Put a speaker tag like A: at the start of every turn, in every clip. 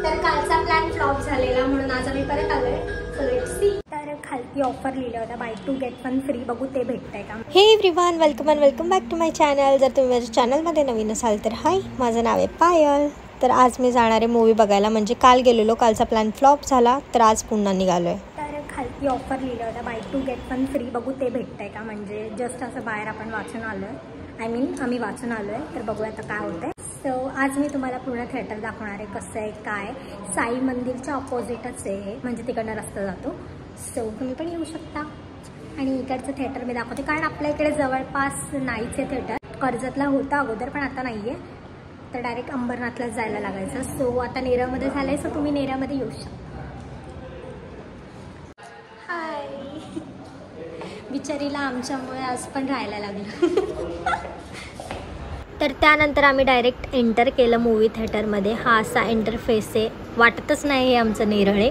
A: तर कालचा plan flop झालेला म्हणून आज आम्ही परत आलोय. So let's see. तर खालती ऑफर लिहिलं होतं बाय 2 गेट 1 फ्री. बघू ते भेटतंय का.
B: हे everyone, welcome and welcome back to my channel. जर तुम्ही माझ्या चॅनलमध्ये नवीन असाल तर हाय, माझं नाव आहे पायल. तर आज मी जाणार आहे मूवी बघायला. म्हणजे काल गेलेलो, कालचा प्लॅन फ्लॉप झाला तर आज पुन्हा निघालोय.
A: तर खालती ऑफर लिहिलं होतं बाय 2 गेट 1 फ्री. बघू ते भेटतंय का. म्हणजे जस्ट असं बाहेर आपण वाचून आलोय. आम्ही वाचून आलोय. तर बघूया आता काय होतंय. सो आज मी तुम्हाला पूर्ण थिएटर दाखवणार आहे. कसं आहे काय. साई मंदिरच्या ऑपोजिटच आहे, म्हणजे तिकडनं रस्ता जातो. सो तुम्ही पण येऊ शकता. आणि इकडचं थिएटर मी दाखवते, कारण आपल्या इकडे जवळपास नाहीच आहे थिएटर. कर्जतला होता अगोदर पण आता नाही आहे. तर डायरेक्ट अंबरनाथलाच जायला लागायचं. सो आता नेरळमध्ये झालं आहे. सो तुम्ही नेरळमध्ये येऊ शकता. हाय. बिचारीला आमच्यामुळे आज पण राहायला लागलं.
B: तर त्यानंतर आम्ही डायरेक्ट एंटर केलं मूवी थिएटरमध्ये. हा असा इंटरफेस आहे. वाटतच नाही हे आमचं नेरळ आहे.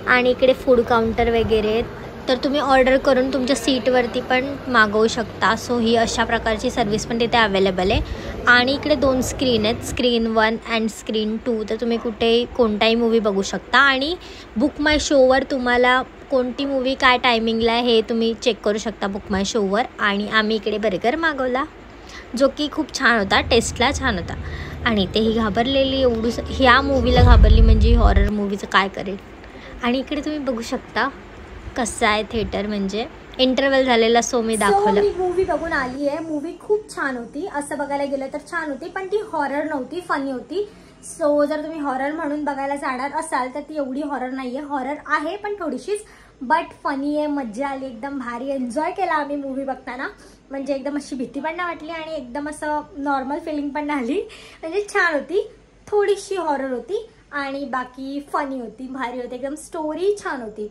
B: आणि इकडे फूड काउंटर वगैरे, तर तुम्ही ऑर्डर करून तुमच्या सीटवरती पण मागवू शकता. सो ही अशा प्रकारची सर्विस पण तिथे अवेलेबल आहे. आणि इकडे 2 स्क्रीन आहेत, स्क्रीन 1 अँड स्क्रीन 2. तर तुम्ही कोणताही मूवी बघू शकता. आणि बुक माय शोवर तुम्हाला कोणती मूवी काय टायमिंगला आहे हे तुम्ही चेक करू शकता बुक माय शोवर. आणि आम्ही इकडे बर्गर मागवला, जो की खूप छान होता, टेस्टला छान होता. आणि तेही घाबरलेली, एवढं ह्या मूवीला घाबरली म्हणजे हॉरर मूवीचं काय करेल. आणि इकडे तुम्ही बघू शकता कसं आहे थिएटर. म्हणजे इंटरव्हल झालेला. सो मी दाखवलं.
A: मी मूवी बघून आली आहे. मूवी खूप छान होती. असं बघायला गेलं तर छान होती, पण ती हॉरर नव्हती, फनी होती. सो जर तुम्ही हॉरर म्हणून बघायला जाणार असाल तर ती एवढी हॉरर नाही आहे. हॉरर आहे पण थोडीशीच, बट फनी आहे. मज्जा आली, एकदम भारी एन्जॉय केला आम्ही मूवी बघताना. म्हणजे एकदम अशी भीती पण नाही वाटली आणि एकदम असं नॉर्मल फिलिंग पण नाही आली. म्हणजे छान होती. थोडीशी हॉरर होती आणि बाकी फनी होती, भारी होती. एकदम स्टोरी छान होती.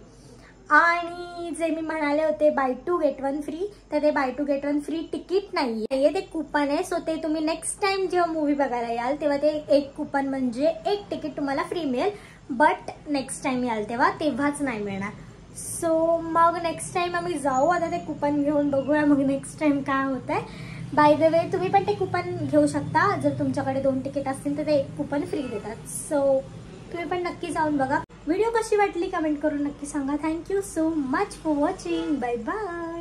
A: आणि जे मी म्हणाले होते बाय 2 गेट 1 फ्री, तर ते बाय 2 गेट 1 फ्री तिकीट नाही आहे, ते कुपन आहे. सो ते तुम्ही नेक्स्ट टाइम जेव्हा मूवी बघायला याल तेव्हा ते एक कुपन म्हणजे एक तिकीट तुम्हाला फ्री मिळेल. बट नेक्स्ट टाइम याल तेव्हाच नाही मिळणार. सो मग नेक्स्ट टाइम आम्ही जाऊ आता ते कुपन घेऊन, बघूया मग नेक्स्ट टाइम काय होत आहे. बाय द वे तुम्ही पण ते कुपन घेऊ शकता. जर तुमच्याकडे 2 तिकीट असतील तर ते एक कुपन फ्री देतात. सो तुम्ही पण नक्की जाऊन बघा. व्हिडिओ कशी वाटली कमेंट करून नक्की सांगा. Thank you so much for watching. Bye bye.